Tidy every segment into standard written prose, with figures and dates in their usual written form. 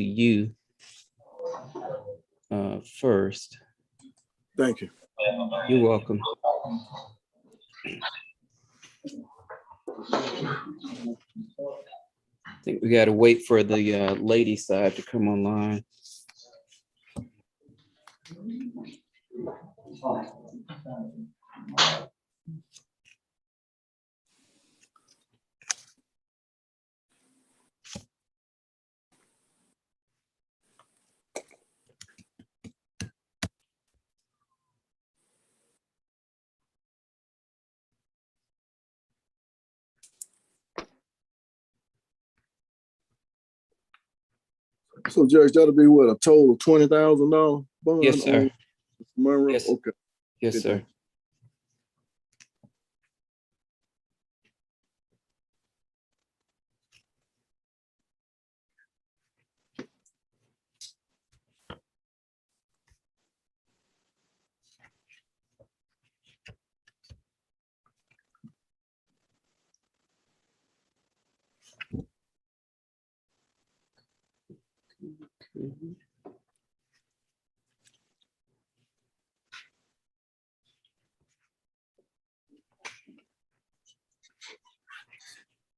to you first. Thank you. You're welcome. I think we got to wait for the lady side to come online. So, Judge, that'll be what, a total of $20,000 bond? Yes, sir. On Monroe? Yes. Okay. Yes, Good sir. day.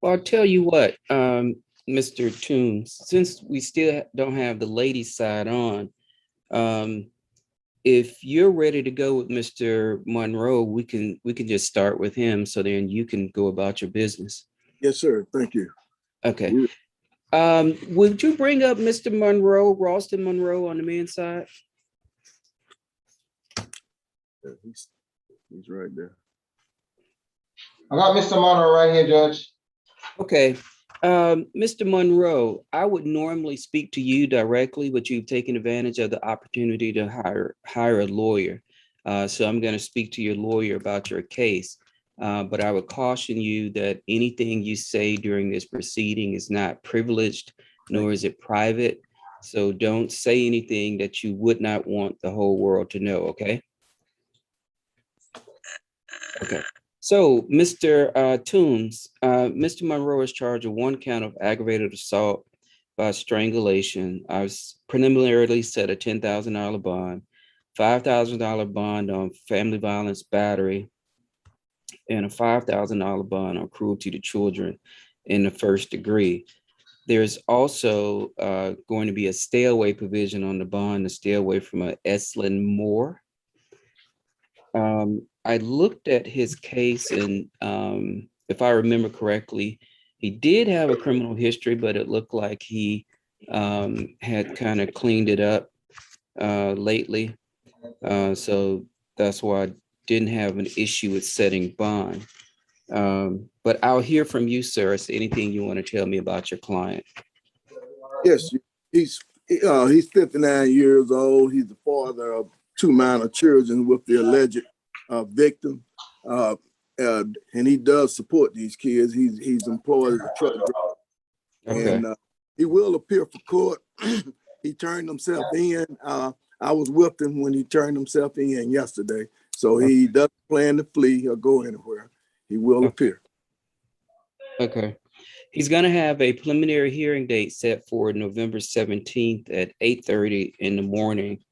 Well, I'll tell you what, Mr. Toombs, since we still don't have the ladies side on, if you're ready to go with Mr. Monroe, we can just start with him, so then you can go about your business. Yes, sir. Thank you. Okay. Would you bring up Mr. Monroe, Ralston Monroe on the men's side? Yeah, he's right there. I got Mr. Monroe right here, Judge. Okay. Mr. Monroe, I would normally speak to you directly, but you've taken advantage of the opportunity to hire a lawyer. So I'm going to speak to your lawyer about your case. But I would caution you that anything you say during this proceeding is not privileged, nor is it private. So don't say anything that you would not want the whole world to know, okay? Okay. So, Mr. Toombs, Mr. Monroe is charged with one count of aggravated assault by strangulation. I was preliminarily set a $10,000 bond, $5,000 bond on family violence battery, and a $5,000 bond on cruelty to children in the first degree. There's also going to be a stay away provision on the bond to stay away from a Eslin Moore. I looked at his case, and if I remember correctly, he did have a criminal history, but it looked like he had kind of cleaned it up lately. So that's why I didn't have an issue with setting bond. But I'll hear from you, sir. Is there anything you want to tell me about your client? Yes, he's 59 years old. He's the father of two minor children with the alleged victim, and he does support these kids. He's employed as a truck driver, Okay. and he will appear for court. He turned himself in. I was with him when he turned himself in yesterday, so he doesn't plan to flee or go anywhere. He will appear. Okay. He's going to have a preliminary hearing date set for November 17th at 8:30 in the morning.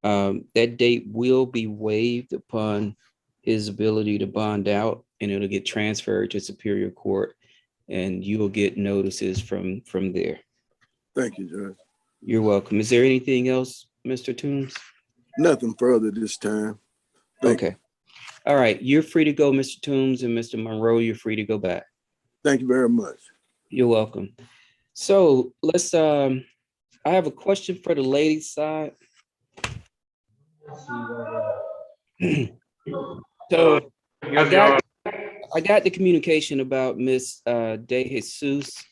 That date will be waived upon his ability to bond out, and it'll get transferred to Superior Court, and you will get notices from there. Thank you, Judge. You're welcome. Is there anything else, Mr. Toombs? Nothing further this time. Okay. All right. You're free to go, Mr. Toombs, and Mr. Monroe, you're free to go back. Thank you very much. You're welcome. So let's, I have a question for the ladies' side. So I got the communication about Miss De Jesus.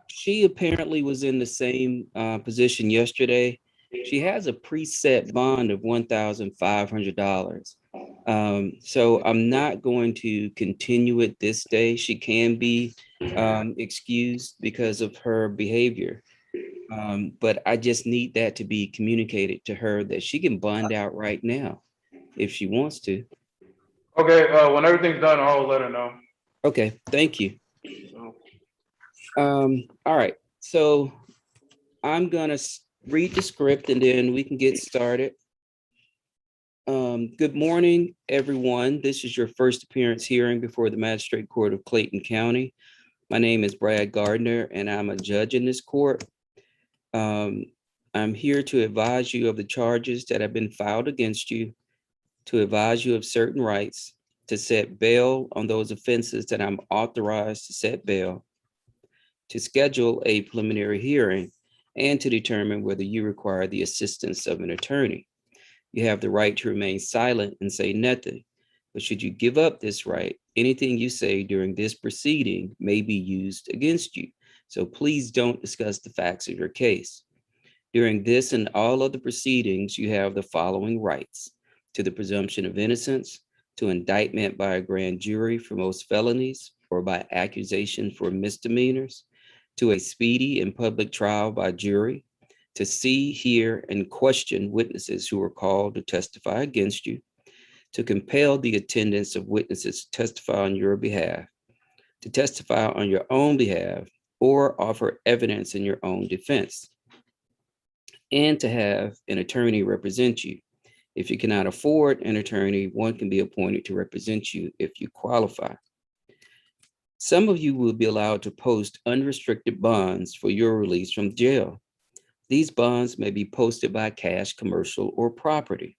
She apparently was in the same position yesterday. She has a preset bond of $1,500. So I'm not going to continue it this day. She can be excused because of her behavior. But I just need that to be communicated to her that she can bond out right now if she wants to. Okay, when everything's done, I'll let her know. Okay, thank you. All right, so I'm gonna read the script and then we can get started. Good morning, everyone. This is your first appearance hearing before the Magistrate Court of Clayton County. My name is Brad Gardner, and I'm a judge in this court. I'm here to advise you of the charges that have been filed against you, to advise you of certain rights, to set bail on those offenses that I'm authorized to set bail, to schedule a preliminary hearing, and to determine whether you require the assistance of an attorney. You have the right to remain silent and say nothing. But should you give up this right, anything you say during this proceeding may be used against you. So please don't discuss the facts of your case. During this and all other proceedings, you have the following rights: to the presumption of innocence, to indictment by a grand jury for most felonies or by accusation for misdemeanors, to a speedy and public trial by jury, to see, hear, and question witnesses who are called to testify against you, to compel the attendance of witnesses to testify on your behalf, to testify on your own behalf, or offer evidence in your own defense, and to have an attorney represent you. If you cannot afford an attorney, one can be appointed to represent you if you qualify. Some of you will be allowed to post unrestricted bonds for your release from jail. These bonds may be posted by cash, commercial, or property.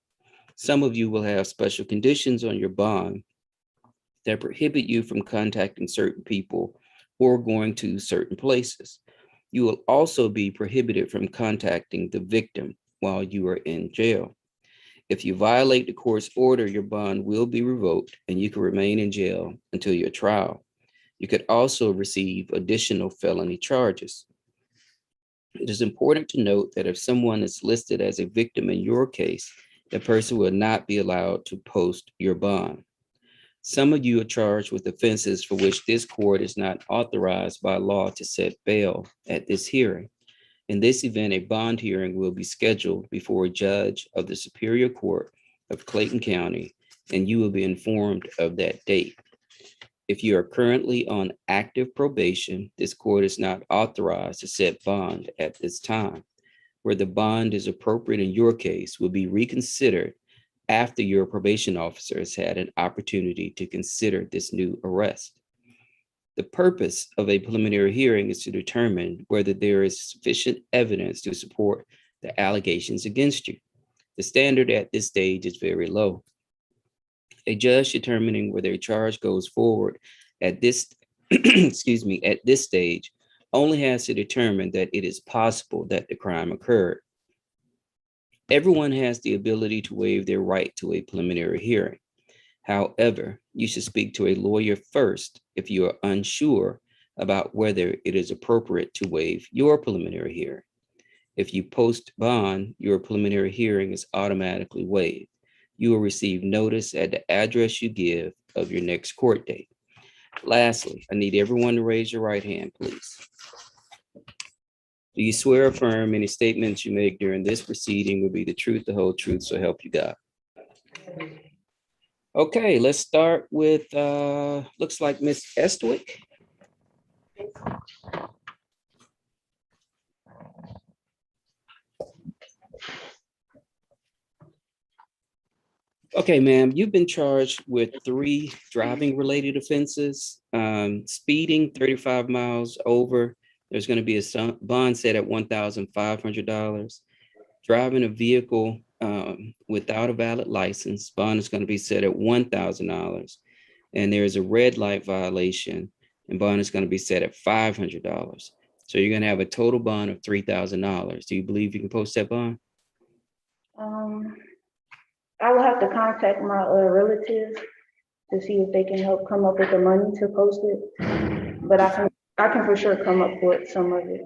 Some of you will have special conditions on your bond that prohibit you from contacting certain people or going to certain places. You will also be prohibited from contacting the victim while you are in jail. If you violate the court's order, your bond will be revoked and you can remain in jail until your trial. You could also receive additional felony charges. It is important to note that if someone is listed as a victim in your case, the person will not be allowed to post your bond. Some of you are charged with offenses for which this court is not authorized by law to set bail at this hearing. In this event, a bond hearing will be scheduled before a judge of the Superior Court of Clayton County, and you will be informed of that date. If you are currently on active probation, this court is not authorized to set bond at this time. Where the bond is appropriate in your case will be reconsidered after your probation officer has had an opportunity to consider this new arrest. The purpose of a preliminary hearing is to determine whether there is sufficient evidence to support the allegations against you. The standard at this stage is very low. A judge determining whether a charge goes forward at this at this stage only has to determine that it is possible that the crime occurred. Everyone has the ability to waive their right to a preliminary hearing. However, you should speak to a lawyer first if you are unsure about whether it is appropriate to waive your preliminary hearing. If you post bond, your preliminary hearing is automatically waived. You will receive notice at the address you give of your next court date. Lastly, I need everyone to raise your right hand, please. Do you swear or affirm any statements you make during this proceeding will be the truth, the whole truth, so help you God? Okay, let's start with, looks like Miss Estwick. Okay, ma'am, you've been charged with 3 driving-related offenses, speeding 35 miles over. There's going to be a bond set at $1,500. Driving a vehicle without a valid license, bond is going to be set at $1,000. And there's a red light violation, and bond is going to be set at $500. So you're going to have a total bond of $3,000. Do you believe you can post that bond? I will have to contact my relatives to see if they can help come up with the money to post it. But I can for sure come up with some of it.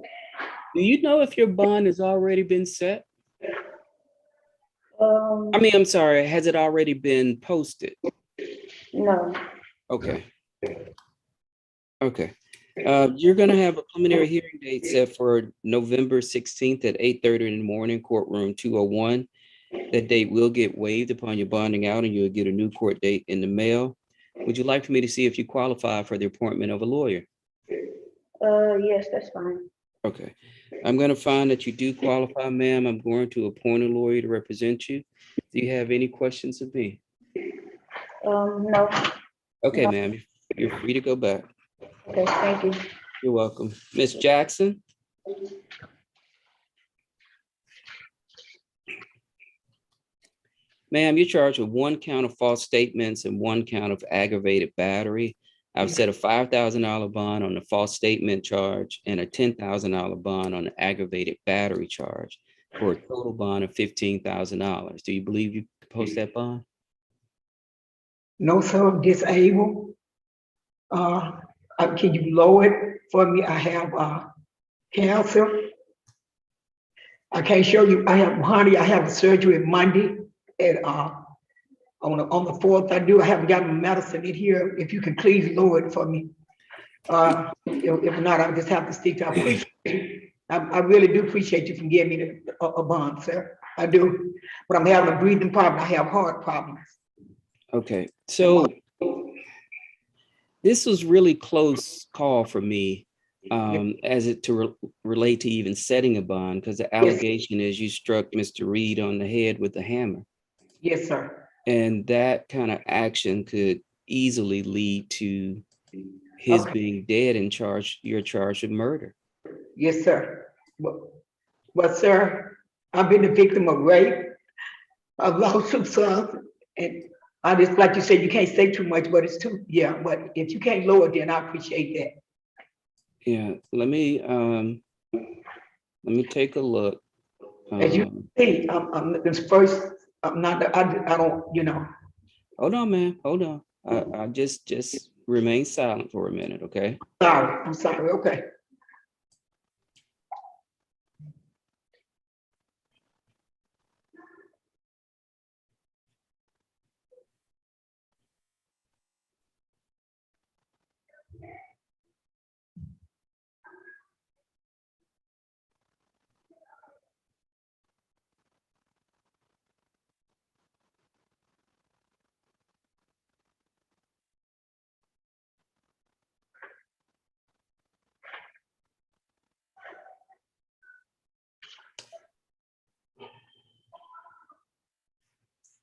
Do you know if your bond has already been set? I'm sorry, has it already been posted? No. Okay. Okay. You're going to have a preliminary hearing date set for November 16th at 8:30 in the morning, courtroom 201. That date will get waived upon your bonding out, and you'll get a new court date in the mail. Would you like for me to see if you qualify for the appointment of a lawyer? Yes, that's fine. Okay. I'm going to find that you do qualify, ma'am. I'm going to appoint a lawyer to represent you. Do you have any questions of me? No, Okay, no, ma'am, you're free to go back. okay, thank you. You're welcome. Miss Jackson? Ma'am, you're charged with one count of false statements and one count of aggravated battery. I've set a $5,000 bond on the false statement charge and a $10,000 bond on the aggravated battery charge for a total bond of $15,000. Do you believe you could post that bond? No, sir, I'm disabled. Can you lower it for me? I have, cancer. I can't show you, I have surgery Monday and, on the 4th, I haven't gotten my medicine in here. If you could please lower it for me. If not, I'll just have to stick to, I appreciate you. I really do appreciate you for giving me a bond, sir. I do, but I'm having a breathing problem. I have heart problems. Okay, so this was really close call for me as it to relate to even setting a bond, because the allegation is you struck Mr. Reed on the head with a hammer. Yes, sir. And that kind of action could easily lead to his Okay. being dead and you're charged with murder. Yes, sir. But sir, I've been the victim of rape. I've lost some sons, and I just, like you said, you can't say too much, but it's too, yeah, but if you can't lower it, then I appreciate that. Yeah, let me take a look. As you see, I'm this first, I'm not, I don't, you know. Hold on, man. Hold on. I just remain silent for a minute, okay? I'm sorry, okay.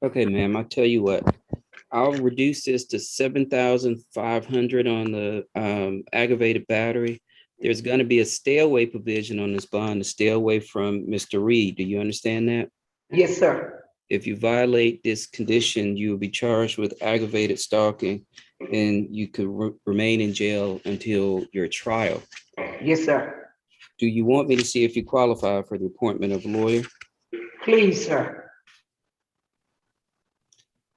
Okay, ma'am, I'll tell you what. I'll reduce this to 7,500 on the aggravated battery. There's going to be a stay away provision on this bond to stay away from Mr. Reed. Do you understand that? Yes, sir. If you violate this condition, you will be charged with aggravated stalking and you could remain in jail until your trial. Yes, sir. Do you want me to see if you qualify for the appointment of a lawyer? Please, sir.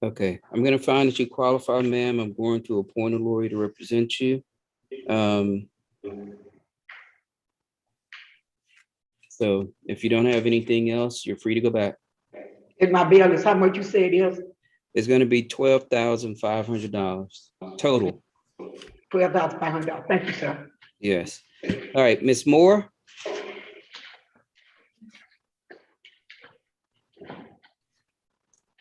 Okay, I'm going to find that you qualify, ma'am. I'm going to appoint a lawyer to represent you. So if you don't have anything else, you're free to go back. And my bill is how much you say it is? It's going to be $12,500 total. $12,500. Thank you, sir. Yes. All right, Miss Moore.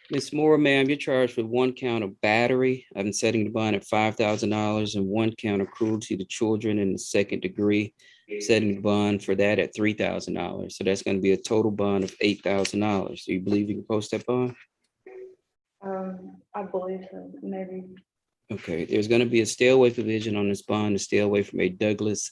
Miss Moore, ma'am, you're charged with one count of battery. I'm setting the bond at $5,000 and one count of cruelty to children in the second degree. Setting the bond for that at $3,000. So that's going to be a total bond of $8,000. Do you believe you can post that bond? I believe so, maybe. Okay, there's going to be a stay away provision on this bond to stay away from a Douglas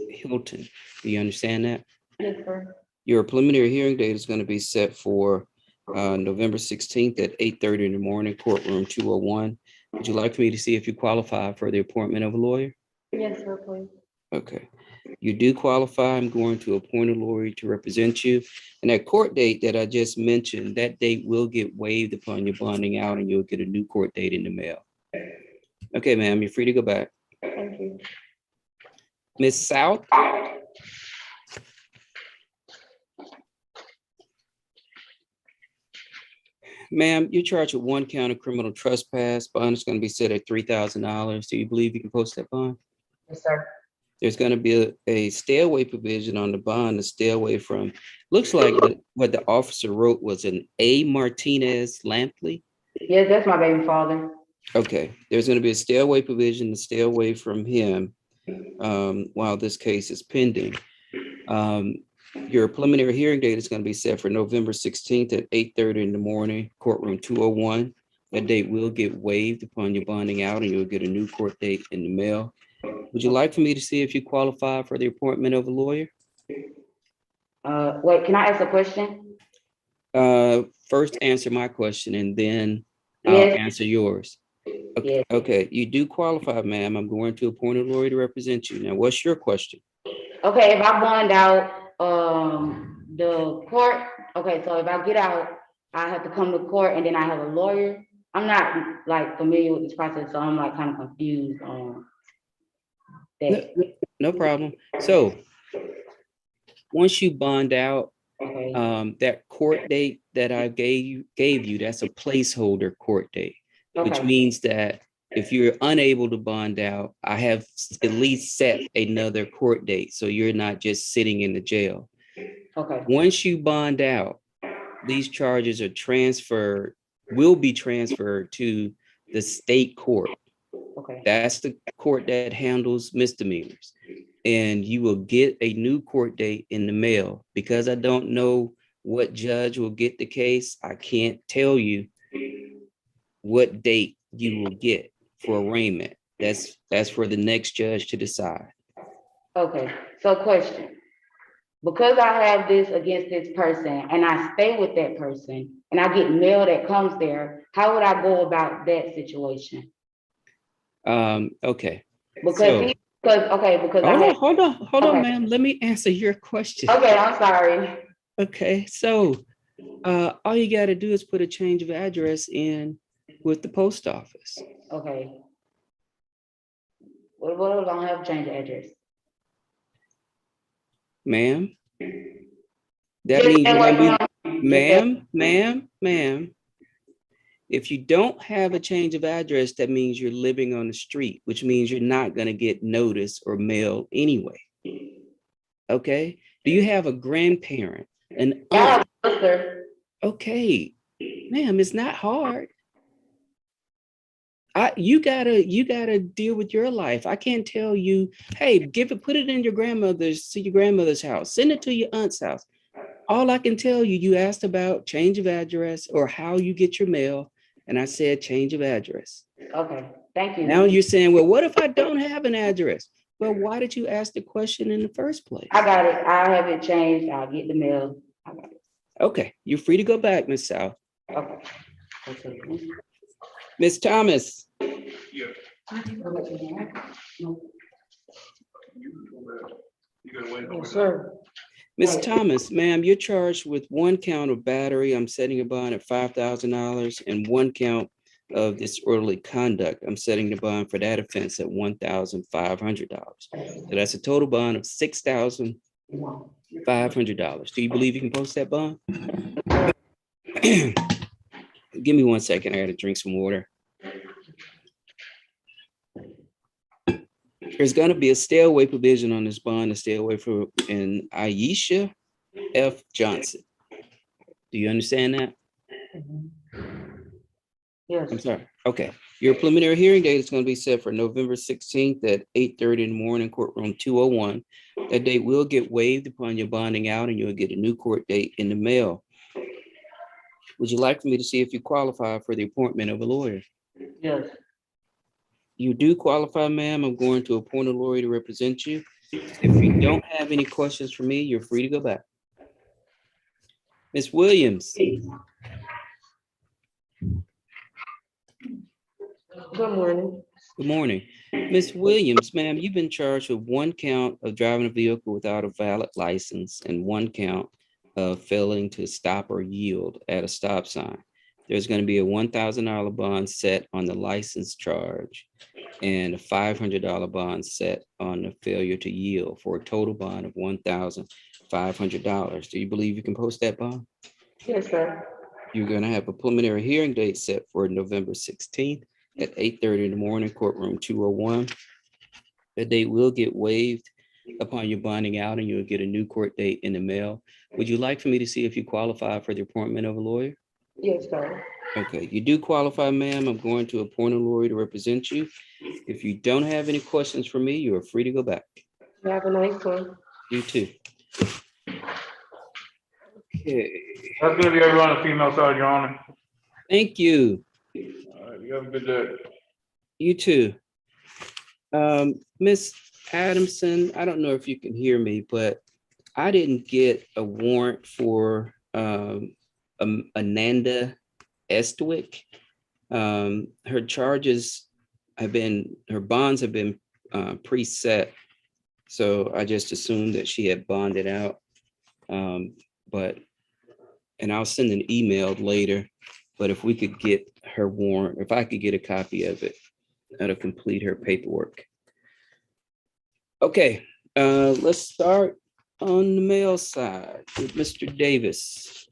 Hilton. Do you understand that? Yes, sir. Your preliminary hearing date is going to be set for November 16th at 8:30 in the morning, courtroom 201. Would you like me to see if you qualify for the appointment of a lawyer? Yes, sir, please. Okay. You do qualify. I'm going to appoint a lawyer to represent you. And that court date that I just mentioned, that date will get waived upon your bonding out and you'll get a new court date in the mail. Okay, ma'am, you're free to go back. Thank you. Miss South? Ma'am, you're charged with one count of criminal trespass. Bond is going to be set at $3,000. Do you believe you can post that bond? Yes, sir. There's going to be a stay away provision on the bond to stay away from, looks like what the officer wrote was an A. Martinez Lampley. Yes, that's my baby father. Okay, there's going to be a stay away provision to stay away from him while this case is pending. Your preliminary hearing date is going to be set for November 16th at 8:30 in the morning, courtroom 201. That date will get waived upon your bonding out and you'll get a new court date in the mail. Would you like for me to see if you qualify for the appointment of a lawyer? Wait, can I ask a question? First answer my question and then I'll Yes, answer yours. Okay, yes. okay, you do qualify, ma'am. I'm going to appoint a lawyer to represent you. Now, what's your question? Okay, if I bond out, the court, okay, so if I get out, I have to come to court and then I have a lawyer. I'm not like familiar with this process, so I'm like kind of confused on No, that. no problem. So once you bond out, Okay, that court date that I gave you, that's a placeholder court date, which okay, means that if you're unable to bond out, I have at least set another court date. So you're not just sitting in the jail. okay, Once you bond out, these charges will be transferred to the state court. okay, That's the court that handles misdemeanors. And you will get a new court date in the mail. Because I don't know what judge will get the case, I can't tell you what date you will get for arraignment. That's for the next judge to decide. okay. So question, because I have this against this person and I stay with that person and I get mail that comes there, how would I go about that situation? Okay. Because So because I had, hold on, okay, ma'am. Let me answer your question. okay, I'm sorry. Okay, so all you got to do is put a change of address in with the post office. Okay. What if I don't have change of address? Ma'am, that Just means that you're way, going to be, just that, ma'am. If you don't have a change of address, that means you're living on the street, which means you're not going to get notice or mail anyway. Okay. Do you have a grandparent, an I have aunt? a sister. Okay, ma'am, it's not hard. You gotta deal with your life. I can't tell you, hey, put it in your grandmother's house, send it to your aunt's house. All I can tell you, you asked about change of address or how you get your mail, and I said change of address. Okay, thank you. Now you're saying, well, what if I don't have an address? Well, why did you ask the question in the first place? I got it. I have it changed. I'll get the mail. I got it. Okay, you're free to go back, Miss South. Okay. Okay. Miss Thomas. Yes, sir. Miss Thomas, ma'am, you're charged with one count of battery. I'm setting a bond at $5,000 and one count of disorderly conduct. I'm setting the bond for that offense at $1,500. So that's a total bond of $6,500. Do you believe you can post that bond? Give me 1 second. I got to drink some water. There's going to be a stay away provision on this bond to stay away from an Aisha F. Johnson. Do you understand that? Yes. I'm sorry. Okay. Your preliminary hearing date is going to be set for November 16th at 8:30 in the morning, courtroom 201. That date will get waived upon your bonding out and you'll get a new court date in the mail. Would you like for me to see if you qualify for the appointment of a lawyer? Yes. You do qualify, ma'am. I'm going to appoint a lawyer to represent you. If you don't have any questions for me, you're free to go back. Ms. Williams. Good morning. Good morning. Ms. Williams, ma'am, you've been charged with one count of driving a vehicle without a valid license and one count of failing to stop or yield at a stop sign. There's going to be a $1,000 bond set on the license charge and a $500 bond set on the failure to yield for a total bond of $1,500. Do you believe you can post that bond? Yes, sir. You're going to have a preliminary hearing date set for November 16th at 8:30 in the morning, courtroom 201. The date will get waived upon your bonding out and you'll get a new court date in the mail. Would you like for me to see if you qualify for the appointment of a lawyer? Yes, sir. Okay, you do qualify, ma'am. I'm going to appoint a lawyer to represent you. If you don't have any questions for me, you are free to go back. Have a nice one. You too. Okay, That's gonna be everyone on the female side, Your Honor. thank you. All right, you have a good day. You too. Miss Adamson, I don't know if you can hear me, but I didn't get a warrant for Ananda Estwick. Her charges have been, her bonds have been preset. So I just assumed that she had bonded out. But, and I'll send an email later, but if we could get her warrant, if I could get a copy of it, that'll complete her paperwork. Okay, let's start on the male side with Mr. Davis.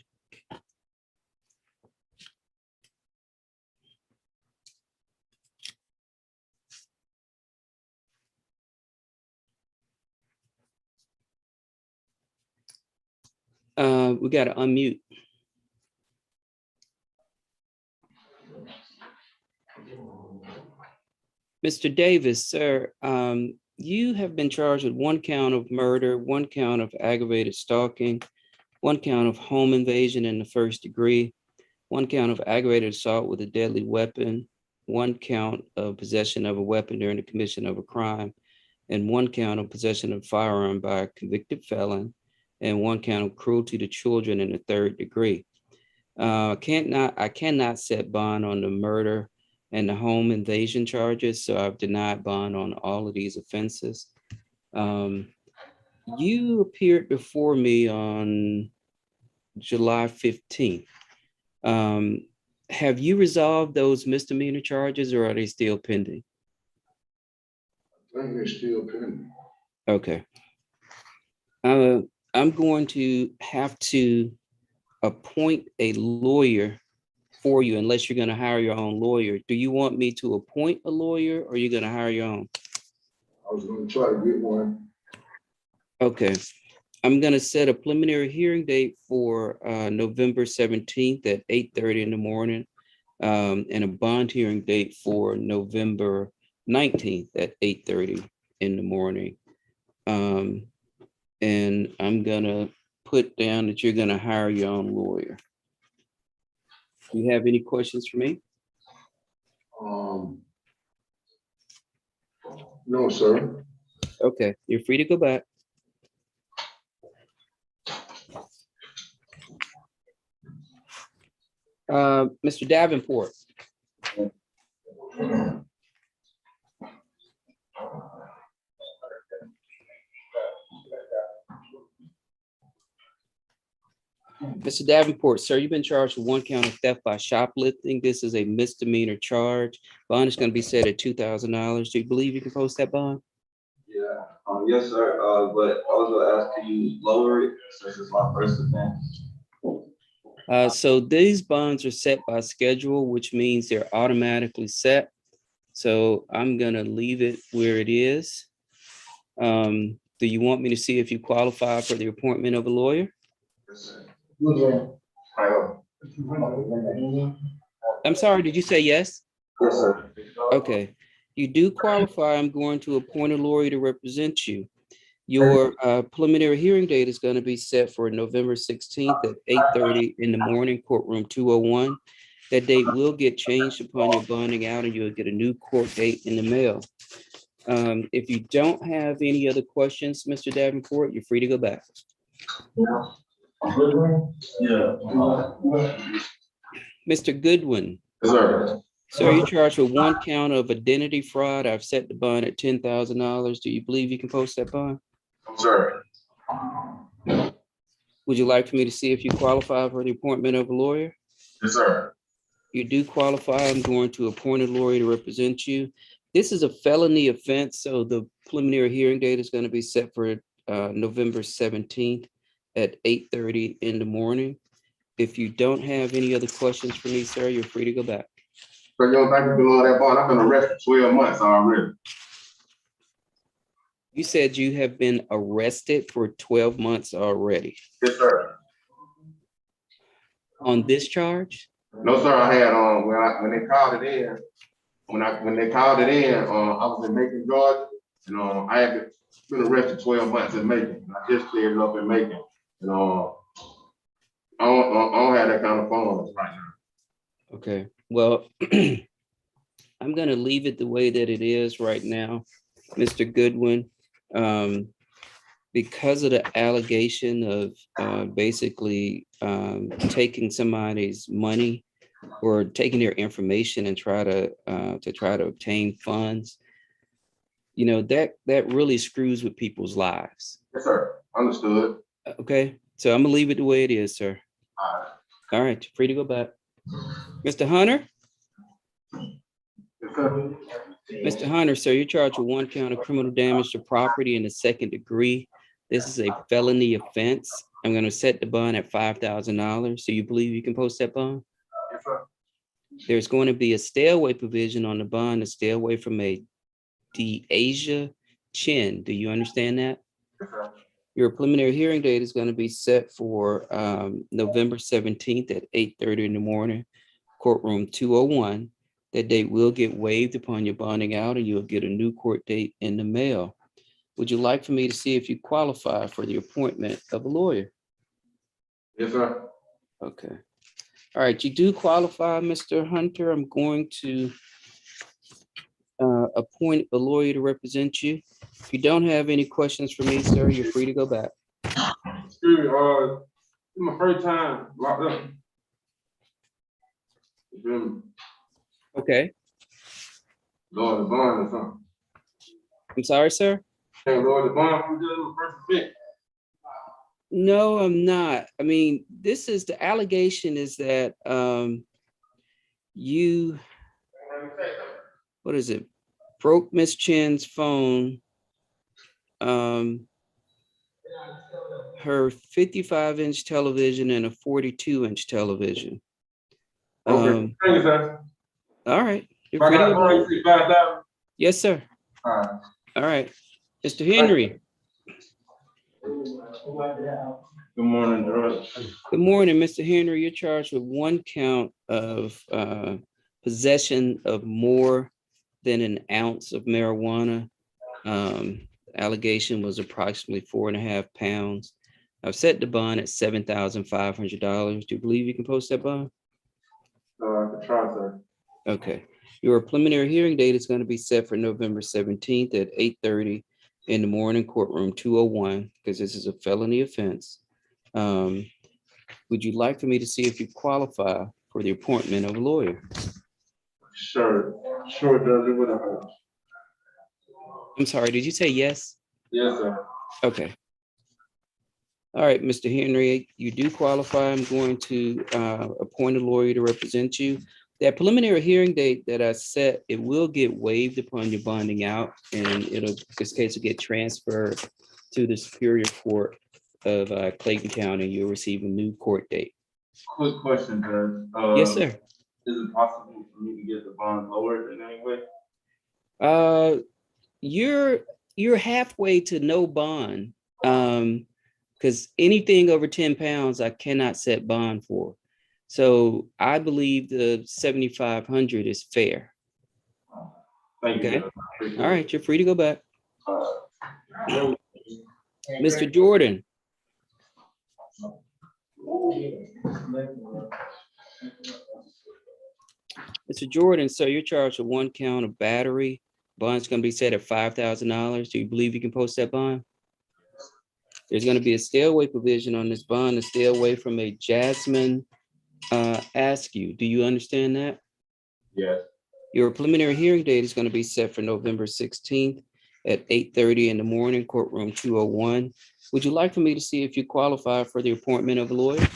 We got to unmute. Mr. Davis, sir, you have been charged with 1 count of murder, 1 count of aggravated stalking, 1 count of home invasion in the 1st degree, 1 count of aggravated assault with a deadly weapon, 1 count of possession of a weapon during the commission of a crime, and 1 count of possession of firearm by a convicted felon, and 1 count of cruelty to children in the 3rd degree. I cannot set bond on the murder and the home invasion charges, so I've denied bond on all of these offenses. You appeared before me on July 15th. Have you resolved those misdemeanor charges or are they still pending? I think they're still pending. Okay. I'm going to have to appoint a lawyer for you unless you're going to hire your own lawyer. Do you want me to appoint a lawyer or are you going to hire your own? I was gonna try to get one. Okay. I'm going to set a preliminary hearing date for November 17th at 8:30 in the morning, and a bond hearing date for November 19th at 8:30 in the morning. And I'm going to put down that you're going to hire your own lawyer. Do you have any questions for me? No, sir. Okay, you're free to go back. Mr. Davenport. Mr. Davenport, sir, you've been charged with 1 count of theft by shoplifting. This is a misdemeanor charge. Bond is going to be set at $2,000. Do you believe you can post that bond? Yeah, yes, sir, but I was gonna ask, can you lower it since it's my first offense? So these bonds are set by schedule, which means they're automatically set. So I'm going to leave it where it is. Do you want me to see if you qualify for the appointment of a lawyer? Yes, sir. I'm sorry, did you say yes? Yes, sir. Okay, you do qualify. I'm going to appoint a lawyer to represent you. Your preliminary hearing date is going to be set for November 16th at 8:30 in the morning, courtroom 201. That date will get changed upon your bonding out and you'll get a new court date in the mail. If you don't have any other questions, Mr. Davenport, you're free to go back. Yeah. Mr. Goodwin. Yes, sir. Sir, you're charged with 1 count of identity fraud. I've set the bond at $10,000. Do you believe you can post that bond? Sir. Would you like for me to see if you qualify for the appointment of a lawyer? Yes, sir. You do qualify. I'm going to appoint a lawyer to represent you. This is a felony offense, so the preliminary hearing date is going to be set for November 17th at 8:30 in the morning. If you don't have any other questions for me, sir, you're free to go back. So yo, thank you for all that bond. I've been arrested 12 months already. You said you have been arrested for 12 months already. Yes, sir. On this charge? No, sir, I had when they called it in, when they called it in, I was in Macon, Georgia, and I had been arrested 12 months in Macon. I just cleared it up in Macon. You know, I don't have that kind of funds right now. Okay, well, I'm gonna leave it the way that it is right now, Mr. Goodwin. Because of the allegation of basically taking somebody's money or taking their information and try to obtain funds, you know, that really screws with people's lives. Yes, sir. Understood. Okay, so I'm gonna leave it the way it is, sir. All right. All right, free to go back. Mr. Hunter? Yes, sir. Mr. Hunter, sir, you're charged with 1 count of criminal damage to property in the 2nd degree. This is a felony offense. I'm going to set the bond at $5,000. Do you believe you can post that bond? Yes, sir. There's going to be a stay away provision on the bond to stay away from a Asia Chin. Do you understand that? Yes, sir. Your preliminary hearing date is going to be set for November 17th at 8:30 in the morning, courtroom 201. That date will get waived upon your bonding out and you'll get a new court date in the mail. Would you like for me to see if you qualify for the appointment of a lawyer? Yes, sir. Okay. All right, you do qualify, Mr. Hunter. I'm going to appoint a lawyer to represent you. If you don't have any questions for me, sir, you're free to go back. Excuse me, it's my first time locked up. You feel me? Okay. Lord, the bond or something. I'm sorry, sir. Hey, Lord, the bond from the first event. No, I'm not. I mean, the allegation is that you, what is it? Broke Miss Chin's phone. Her 55-inch television and a 42-inch television. Okay, thank you, sir. All right. You're If I free to got go. bond, you say 5,000? Yes, sir. All right. All right. Mr. Henry. Good morning, George. Good morning, Mr. Henry. You're charged with 1 count of possession of more than an ounce of marijuana. Allegation was approximately 4.5 pounds. I've set the bond at $7,500. Do you believe you can post that bond? I could try, sir. Okay. Your preliminary hearing date is going to be set for November 17th at 8:30 in the morning, courtroom 201, because this is a felony offense. Would you like for me to see if you qualify for the appointment of a lawyer? Sure, Judge, it would have helped. I'm sorry, did you say yes? Yes, sir. Okay. All right, Mr. Henry, you do qualify. I'm going to appoint a lawyer to represent you. That preliminary hearing date that I set, it will get waived upon your bonding out, and this case will get transferred to the Superior Court of Clayton County. You'll receive a new court date. Quick question, Judge. Yes, sir. Is it possible for me to get the bond lowered in any way? You're halfway to no bond. Because anything over 10 pounds, I cannot set bond for. So I believe the 7,500 is fair. Thank you. Okay. Judge. All right, you're free to go back. Mr. Jordan. Mr. Jordan, so you're charged with 1 count of battery. Bond's going to be set at $5,000. Do you believe you can post that bond? There's going to be a stay away provision on this bond to stay away from a Jasmine Askew. Do you understand that? Yes. Your preliminary hearing date is going to be set for November 16th at 8:30 in the morning, courtroom 201. Would you like for me to see if you qualify for the appointment of a lawyer?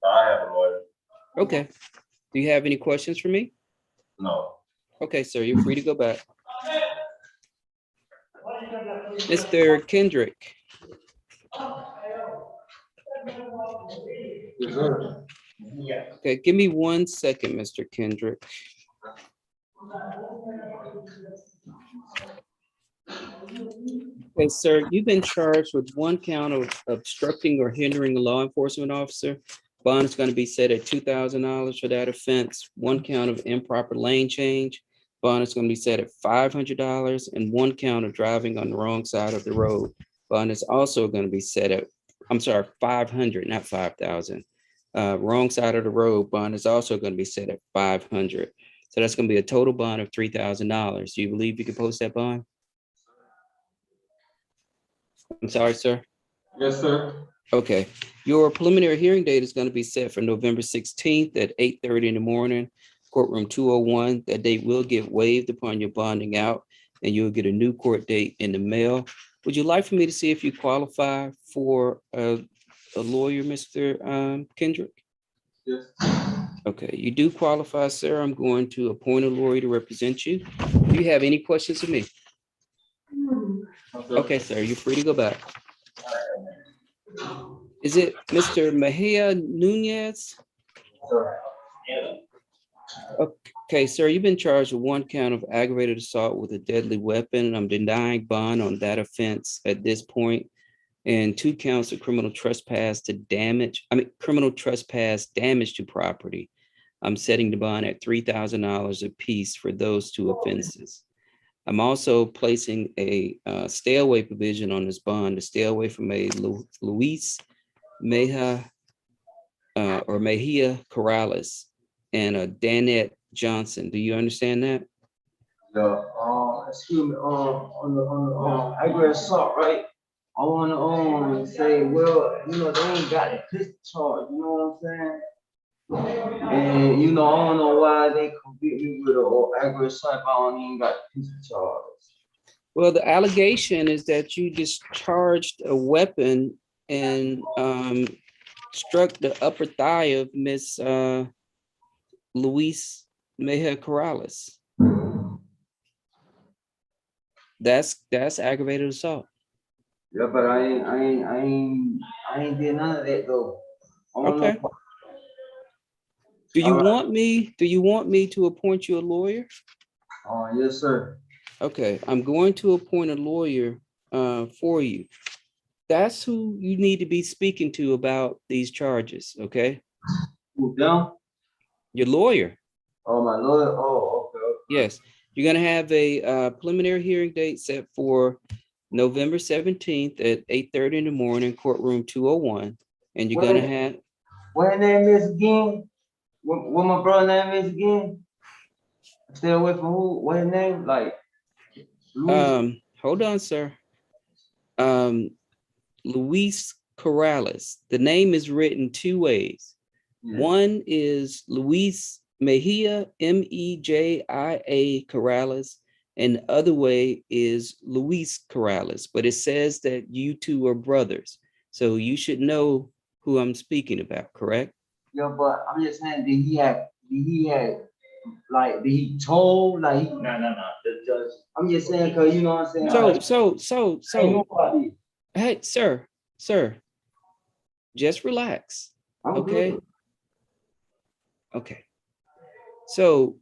I have a lawyer. Okay. Do you have any questions for me? No. Okay, sir, you're free to go back. Mr. Kendrick. Yes, sir. Okay, give me 1 second, Mr. Kendrick. Okay, sir, you've been charged with 1 count of obstructing or hindering a law enforcement officer. Bond is going to be set at $2,000 for that offense. 1 count of improper lane change. bond is going to be set at $500, and one count of driving on the wrong side of the road. Bond is also going to be set at, I'm sorry, 500, not 5,000. Wrong side of the road, bond is also going to be set at 500. So that's going to be a total bond of $3,000. Do you believe you can post that bond? I'm sorry, sir. Yes, sir. Okay, your preliminary hearing date is going to be set for November 16th at 8:30 in the morning, courtroom 201. That date will get waived upon your bonding out, and you'll get a new court date in the mail. Would you like for me to see if you qualify for a lawyer, Mr. Kendrick? Yes. Okay, you do qualify, sir. I'm going to appoint a lawyer to represent you. Do you have any questions of me? Okay, sir, you're free to go back. Is it Mr. Mejia Nunez? Okay, sir, you've been charged with one count of aggravated assault with a deadly weapon, and I'm denying bond on that offense at this point, and 2 counts of criminal trespass damage to property. I'm setting the bond at $3,000 apiece for those 2 offenses. I'm also placing a stay away provision on this bond to stay away from a Luis Mejia Corrales and a Danette Johnson. Do you understand that? Yeah, excuse me, on the aggravated assault, right? I wanna, say, well, they ain't got a pistol charge, you know what I'm saying? And, I don't know why they convict me with a aggravated assault if I don't even got a pistol charge. Well, the allegation is that you discharged a weapon and struck the upper thigh of Miss Luis Mejia Corrales. That's aggravated assault. Yeah, but I ain't did none of that though. Okay. Do you want me to appoint you a lawyer? Yes, sir. Okay, I'm going to appoint a lawyer for you. That's who you need to be speaking to about these charges, okay? Who down? Your lawyer. Oh, my lawyer. Oh, okay. Yes, you're gonna have a preliminary hearing date set for November 17th at 8:30 in the morning, courtroom 201. And you're gonna have. What his name is again? What my brother name is again? Stay away from who? What his name? Like Luis? Hold on, sir. Luis Corrales. The name is written 2 ways. Yeah. One is Luis Mejia, Mejia Corrales, and the other way is Luis Corrales, but it says that you 2 are brothers. So you should know who I'm speaking about, correct? Yeah, but I'm just saying, did he told, like, no, the judge. I'm just saying, cause you know what I'm saying? So, hey, sir, just relax, okay? Good. Okay. So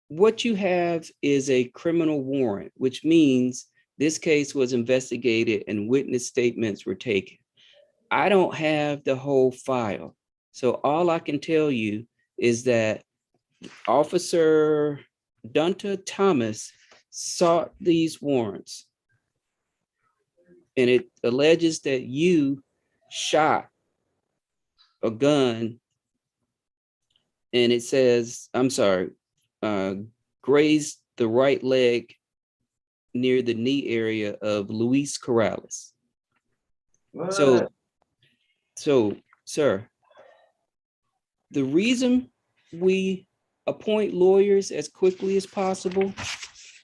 what you have is a criminal warrant, which means this case was investigated and witness statements were taken. I don't have the whole file. So all I can tell you is that Officer Dunta Thomas sought these warrants. And it alleges that you shot a gun, and it says, grazed the right leg near the knee area of Luis Corrales. So, sir, the reason we appoint lawyers as quickly as possible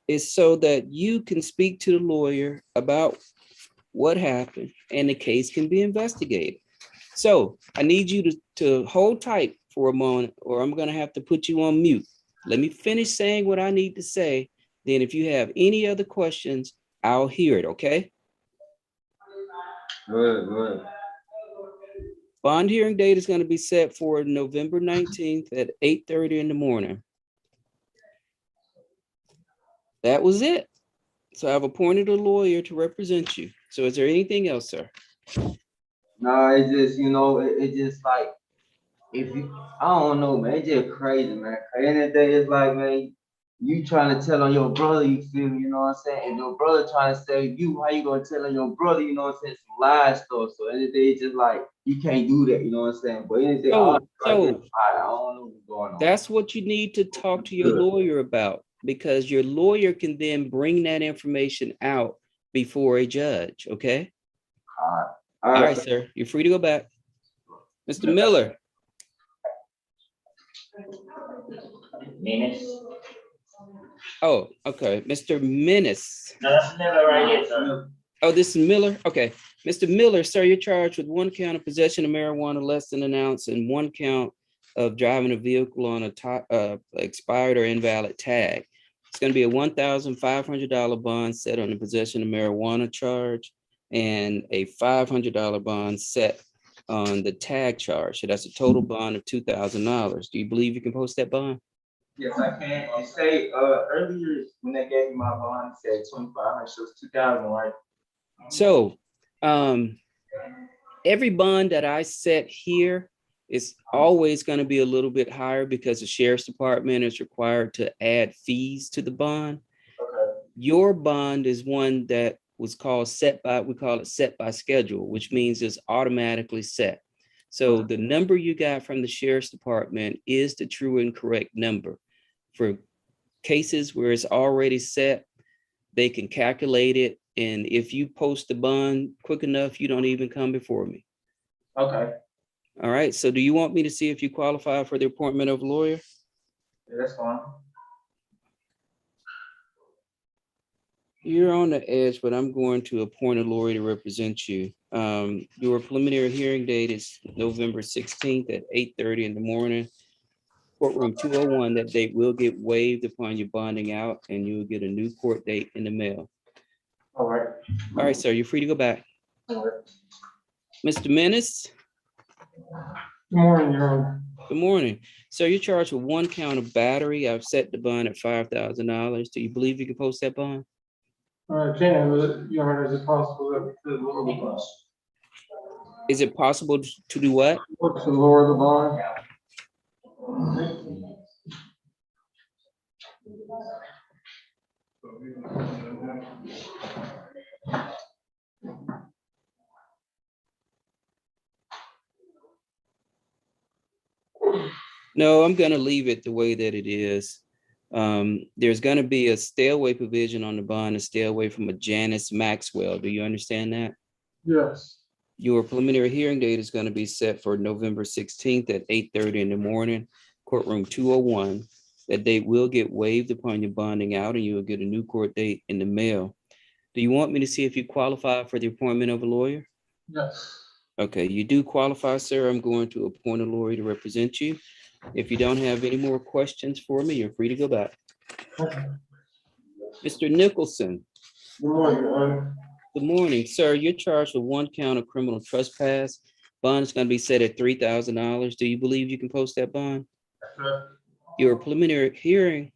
is so that you can speak to the lawyer about what happened and the case can be investigated. So I need you to hold tight for a moment, or I'm going to have to put you on mute. Let me finish saying what I need to say. Then if you have any other questions, I'll hear it, okay? Good. Bond hearing date is going to be set for November 19th at 8:30 in the morning. That was it. So I've appointed a lawyer to represent you. So is there anything else, sir? No, it's just, it just like, I don't know, man, it's just crazy, man. End of the day, it's like, man, you trying to tell on your brother, you feel me, you know what I'm saying? If your brother trying to save you, how you gonna tell on your brother, you know what I'm saying, some lies stuff. So any day it's just like you can't do that, you know what I'm saying? But any day, I don't know what's going on. That's what you need to talk to your lawyer about, because your lawyer can then bring that information out before a judge, okay? All right, sir, you're free to go back. Mr. Miller. Oh, okay, Mr. Menace. No, that's Miller right here, sir. Oh, this is Miller? Okay. Mr. Miller, sir, you're charged with 1 count of possession of marijuana less than an ounce and 1 count of driving a vehicle on a expired or invalid tag. It's going to be a $1,500 bond set on the possession of marijuana charge and a $500 bond set on the tag charge. So that's a total bond of $2,000. Do you believe you can post that bond? Yes, I can. And say earlier when they gave me my bond, it said 2,500, so it's 2,000, right? So every bond that I set here is always going to be a little bit higher because the sheriff's department is required to add fees to the bond. Okay. Your bond is one that was called we call it set by schedule, which means it's automatically set. So the number you got from the sheriff's department is the true and correct number. For cases where it's already set, they can calculate it. And if you post the bond quick enough, you don't even come before me. Okay. All right. So do you want me to see if you qualify for the appointment of a lawyer? Yeah, that's fine. You're on the edge, but I'm going to appoint a lawyer to represent you. Your preliminary hearing date is November 16th at 8:30 in the morning. Courtroom 201, that date will get waived upon your bonding out and you will get a new court date in the mail. All right. All right, sir, you're free to go back. All right. Mr. Menace? Good morning, Your Honor. Good morning. So you're charged with 1 count of battery. I've set the bond at $5,000. Do you believe you can post that bond? Can, but Your Honor, is it possible that we could lower the bond? Is it possible to do what? To lower the bond? No, I'm going to leave it the way that it is. There's going to be a stay away provision on the bond and stay away from a Janice Maxwell. Do you understand that? Yes. Your preliminary hearing date is going to be set for November 16th at 8:30 in the morning, courtroom 201. That date will get waived upon your bonding out and you will get a new court date in the mail. Do you want me to see if you qualify for the appointment of a lawyer? Yes. Okay, you do qualify, sir. I'm going to appoint a lawyer to represent you. If you don't have any more questions for me, you're free to go back. Okay. Mr. Nicholson. Good morning, Your Honor. Good morning, sir. You're charged with 1 count of criminal trespass. Bond is going to be set at $3,000. Do you believe you can post that bond? Sure. Your preliminary hearing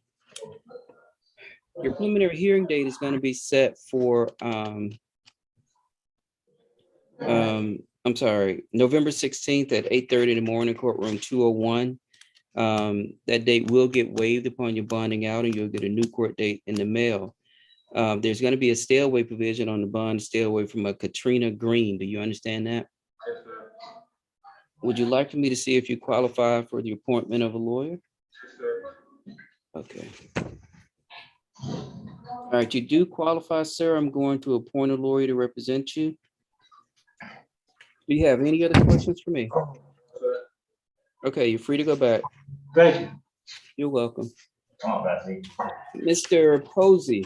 date is going to be set for November 16th at 8:30 in the morning, courtroom 201. That date will get waived upon your bonding out and you'll get a new court date in the mail. There's going to be a stay away provision on the bond, stay away from a Katrina Green. Do you understand that? Yes, sir. Would you like for me to see if you qualify for the appointment of a lawyer? Yes, sir. Okay. All right, you do qualify, sir. I'm going to appoint a lawyer to represent you. Do you have any other questions for me? Sir. Okay, you're free to go back. Thank you. You're welcome. Oh, that's it. Mr. Posey.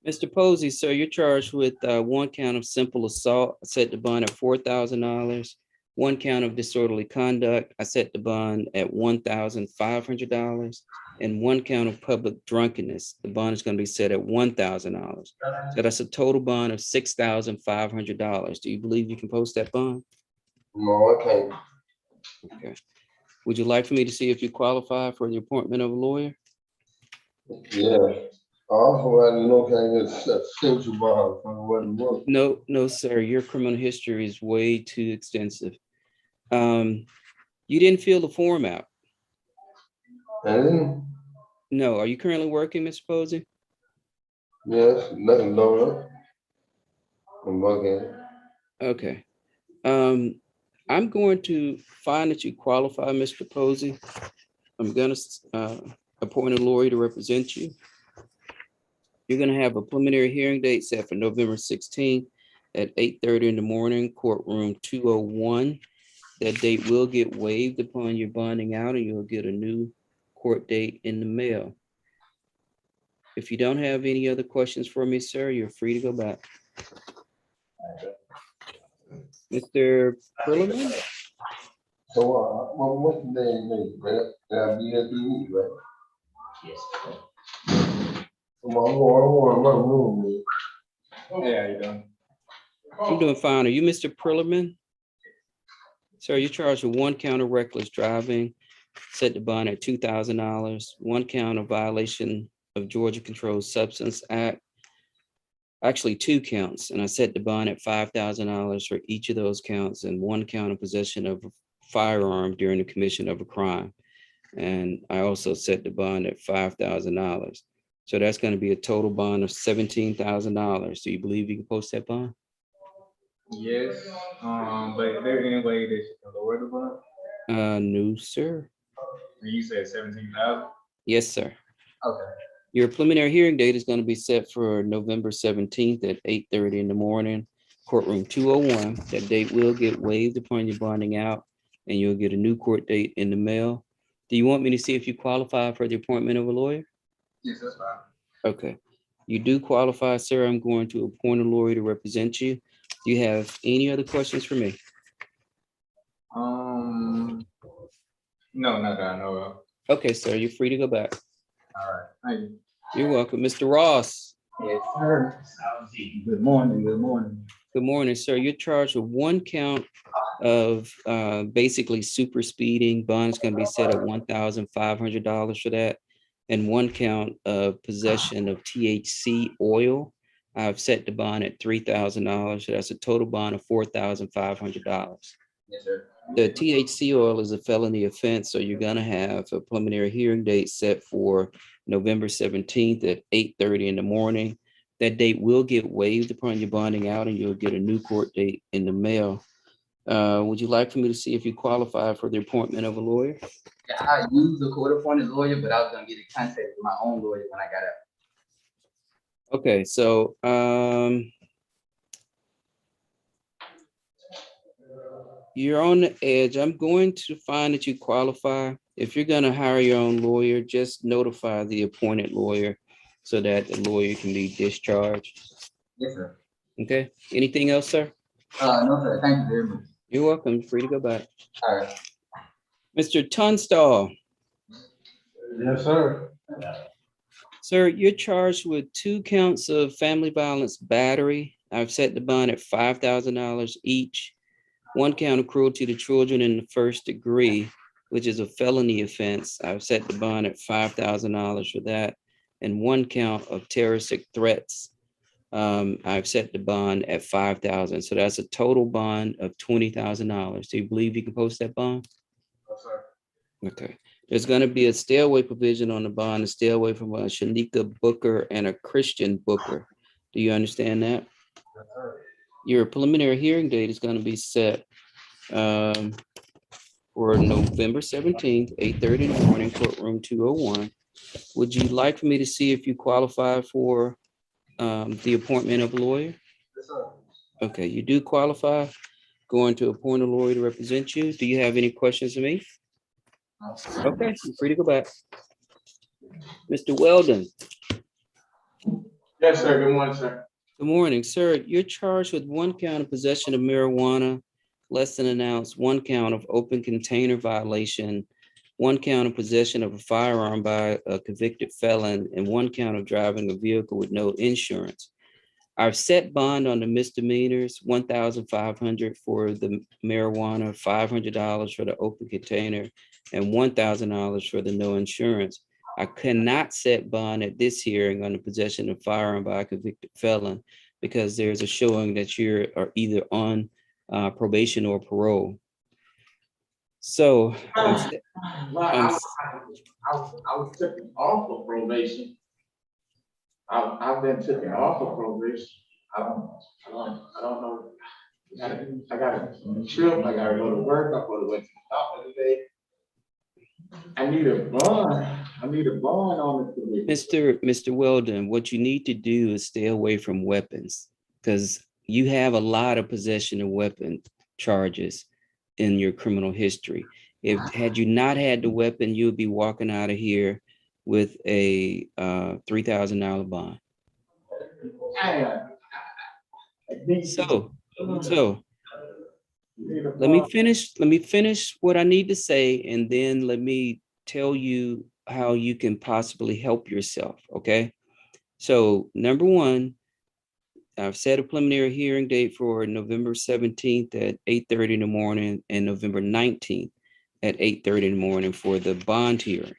Mr. Posey, sir, you're charged with 1 count of simple assault. I set the bond at $4,000. 1 count of disorderly conduct. I set the bond at $1,500. And 1 count of public drunkenness. The bond is going to be set at $1,000. So that's a total bond of $6,500. Do you believe you can post that bond? No, I can't. Okay. Would you like for me to see if you qualify for the appointment of a lawyer? Yeah. Also, I know can get that central bond from what it was. No, sir. Your criminal history is way too extensive. You You didn't fill the form out. I didn't, No. Are you currently working, Mr. Posey? yes, nothing lower up. I'm working. Okay. I'm going to find that you qualify, Mr. Posey. I'm gonna appoint a lawyer to represent you. You're gonna have a preliminary hearing date set for November 16th at 8:30 in the morning, courtroom 201. That date will get waived upon your bonding out, and you'll get a new court date in the mail. If you don't have any other questions for me, sir, you're free to go back. Mr. Perlman? So, what's the name, man? I'll be here 3 weeks, right? Yes. I'm on my room, man. Hey, how you doing? I'm doing fine. Are you Mr. Perlman? Sir, you're charged with one count of reckless driving, set the bond at $2,000, one count of violation of Georgia Controlled Substance Act. Actually, two counts, and I set the bond at $5,000 for each of those counts, and one count of possession of a firearm during the commission of a crime. And I also set the bond at $5,000. So that's going to be a total bond of $17,000. Do you believe you can post that bond? Yes, but is there any way that you can lower the bond? No, sir. And you said 17,000? Yes, sir. Okay. Your preliminary hearing date is going to be set for November 17th at 8:30 in the morning, courtroom 201. That date will get waived upon your bonding out, and you'll get a new court date in the mail. Do you want me to see if you qualify for the appointment of a lawyer? Yes, that's fine. Okay. You do qualify, sir. I'm going to appoint a lawyer to represent you. Do you have any other questions for me? No, not that I know of. Okay, sir, you're free to go back. All right, thank you. You're welcome. Mr. Ross. Yes, sir. Good morning, good morning. Good morning, sir. You're charged with one count of basically super speeding. Bond is going to be set at $1,500 for that. And one count of possession of THC oil. I've set the bond at $3,000. So that's a total bond of $4,500. Yes, sir. The THC oil is a felony offense, so you're gonna have a preliminary hearing date set for November 17th at 8:30 in the morning. That date will get waived upon your bonding out, and you'll get a new court date in the mail. Would you like for me to see if you qualify for the appointment of a lawyer? I used the court-appointed lawyer, but I was gonna get in contact with my own lawyer when I got out. Okay, so you're on the edge. I'm going to find that you qualify. If you're gonna hire your own lawyer, just notify the appointed lawyer so that the lawyer can be discharged. Yes, sir. Okay, anything else, sir? No, sir. Thank you very much. You're welcome. Free to go back. All right. Mr. Tunstall, Yes, sir. sir, you're charged with two counts of family violence battery. I've set the bond at $5,000 each. One count of cruelty to children in the first degree, which is a felony offense. I've set the bond at $5,000 for that. And one count of terroristic threats. I've set the bond at $5,000. So that's a total bond of $20,000. Do you believe you can post that bond? Yes, sir. Okay. There's going to be a stay away provision on the bond, to stay away from a Shanika Booker and a Christian Booker. Do you understand that? Yes, sir. Your preliminary hearing date is going to be set for November 17th, 8:30 in the morning, courtroom 201. Would you like for me to see if you qualify for the appointment of a lawyer? Yes, sir. Okay, you do qualify. Going to appoint a lawyer to represent you. Do you have any questions of me? No. Okay, you're free to go back. Mr. Weldon. Yes, sir. Good morning, sir. Good morning, sir. You're charged with one count of possession of marijuana, less than an ounce, one count of open container violation, one count of possession of a firearm by a convicted felon, and one count of driving a vehicle with no insurance. I've set bond on the misdemeanors, $1,500 for the marijuana, $500 for the open container, and $1,000 for the no insurance. I cannot set bond at this hearing on the possession of firearm by a convicted felon because there's a showing that you are either on probation or parole. So, Well, I was taken off of probation. I've been taken off of probation. I don't know. I gotta trip, I gotta go to work, I go to went to the doctor today. I need a bond. I need a bond on it. Mr. Weldon, what you need to do is stay away from weapons because you have a lot of possession of weapon charges in your criminal history. If had you not had the weapon, you would be walking out of here with a $3,000 bond. So let me finish what I need to say, and then let me tell you how you can possibly help yourself. Okay. So number one, I've set a preliminary hearing date for November 17th at 8:30 in the morning and November 19th at 8:30 in the morning for the bond hearing.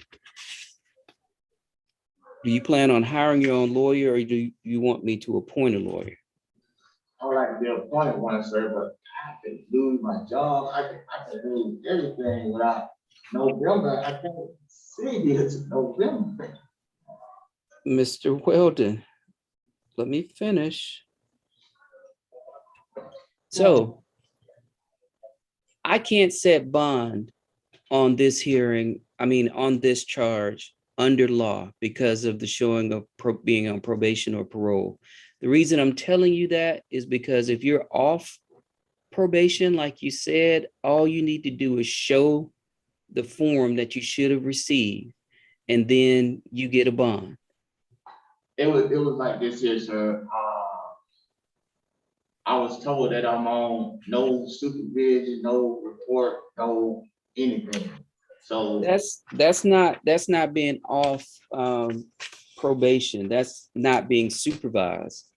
Do you plan on hiring your own lawyer, or do you want me to appoint a lawyer? I would like to be appointed one, sir, but I can lose my job. I can lose everything without November. I can't see this November. Mr. Weldon, let me finish. So I can't set bond on this hearing, on this charge under law because of the showing of being on probation or parole. The reason I'm telling you that is because if you're off probation, like you said, all you need to do is show the form that you should have received, and then you get a bond. It was like this here, sir. I was told that I'm on no supervision, no report, no anything. So That's not being off probation. That's not being supervised.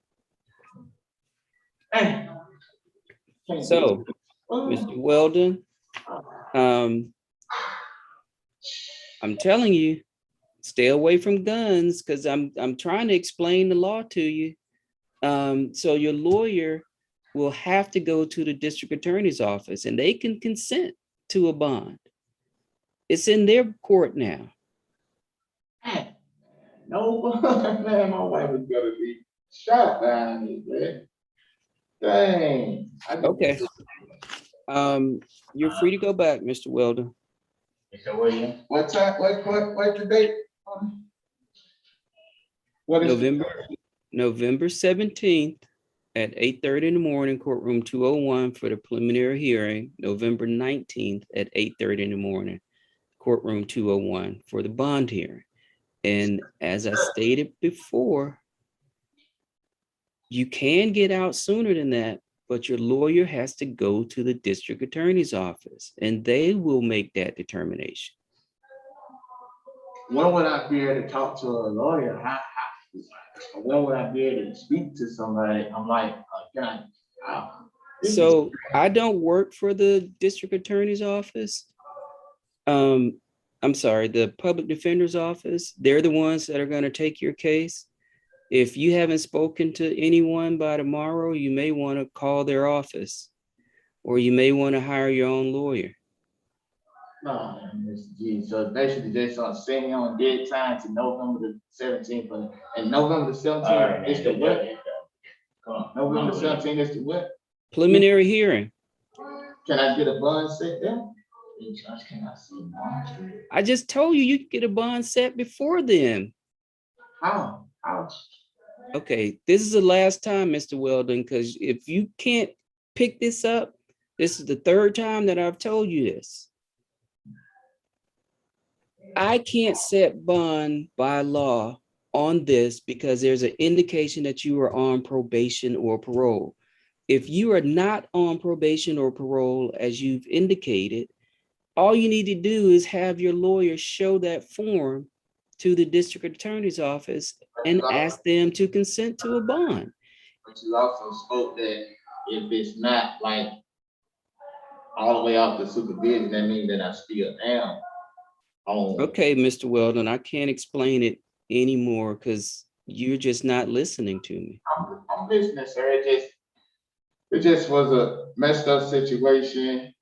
So, Mr. Weldon, I'm telling you, stay away from guns because I'm trying to explain the law to you. So your lawyer will have to go to the district attorney's office and they can consent to a bond. It's in their court now. no, man, my wife is gonna be shot down here, man. Dang. Okay. You're free to go back, Mr. Weldon. Mr. Williams. What time? What's the date? What is November 17th at 8:30 in the morning, courtroom 201 for the preliminary hearing. November 19th at 8:30 in the morning, courtroom 201 for the bond hearing. And as I stated before, you can get out sooner than that, but your lawyer has to go to the district attorney's office and they will make that determination. When would I be able to talk to a lawyer? When would I be able to speak to somebody? I'm like, So I don't work for the district attorney's office. I'm sorry, the public defender's office. They're the ones that are going to take your case. If you haven't spoken to anyone by tomorrow, you may want to call their office or you may want to hire your own lawyer. No, so basically they start setting on dead time to November the 17th, and November the 17th is the what? November the 17th is the what? Preliminary hearing. Can I get a bond set there? I just told you you could get a bond set before then. How? Okay, this is the last time, Mr. Weldon, because if you can't pick this up, this is the third time that I've told you this. I can't set bond by law on this because there's an indication that you are on probation or parole. If you are not on probation or parole, as you've indicated, all you need to do is have your lawyer show that form to the district attorney's office and ask them to consent to a bond. But you also spoke that if it's not like all the way off the supervision, that means that I still am on. Okay, Mr. Weldon, I can't explain it anymore because you're just not listening to me. I'm listening, sir. It just was a messed up situation.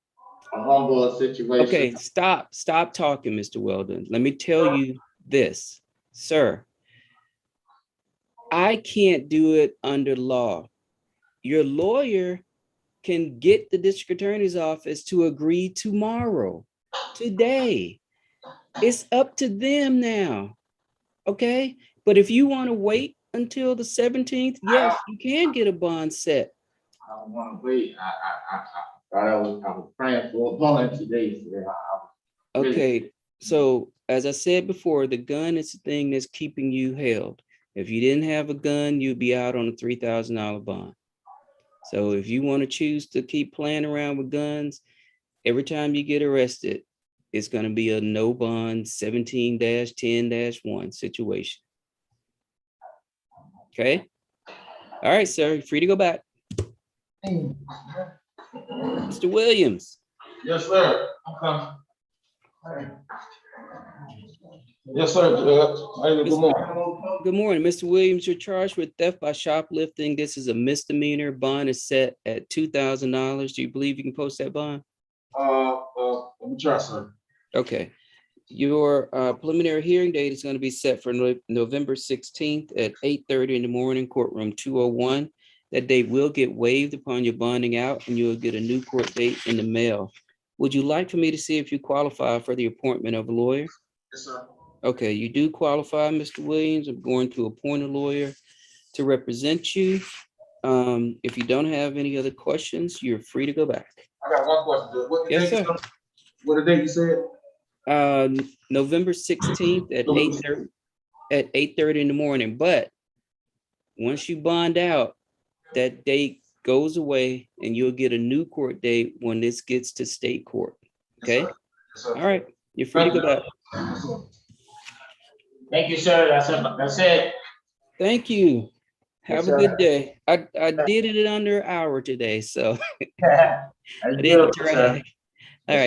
humble situation. Okay, stop talking, Mr. Weldon. Let me tell you this, sir. I can't do it under law. Your lawyer can get the district attorney's office to agree tomorrow, today. It's up to them now, okay? But if you want to wait until the 17th, yes, you can get a bond set. I don't wanna wait. I thought I was praying for a bond today. So really- Okay, so as I said before, the gun is the thing that's keeping you held. If you didn't have a gun, you'd be out on a $3,000 bond. So if you want to choose to keep playing around with guns, every time you get arrested, it's going to be a no bond 17-10-1 situation. Okay. All right, sir. You're free to go back. Mr. Williams. Yes, sir. I'm coming. Yes, sir, Judge. Hey, good morning. Good morning, Mr. Williams. You're charged with theft by shoplifting. This is a misdemeanor. Bond is set at $2,000. Do you believe you can post that bond? Let me try, sir. Okay. Your preliminary hearing date is going to be set for November 16th at 8:30 in the morning, courtroom 201. That date will get waived upon your bonding out, and you will get a new court date in the mail. Would you like for me to see if you qualify for the appointment of a lawyer? Yes, sir. Okay, you do qualify, Mr. Williams. I'm going to appoint a lawyer to represent you. If you don't have any other questions, you're free to go back. I got one question, Judge. What the Yes, date, sir. what the date you said? November 16th at 8:30 at 8:30 in the morning. But once you bond out, that date goes away and you'll get a new court date when this gets to state court. Okay? Yes, sir. All right. You're free to go back. Thank you, sir. That's it. Thank you. Have Yes, a sir. good day. I did it in under an hour today, so That's I didn't good, sir. drag.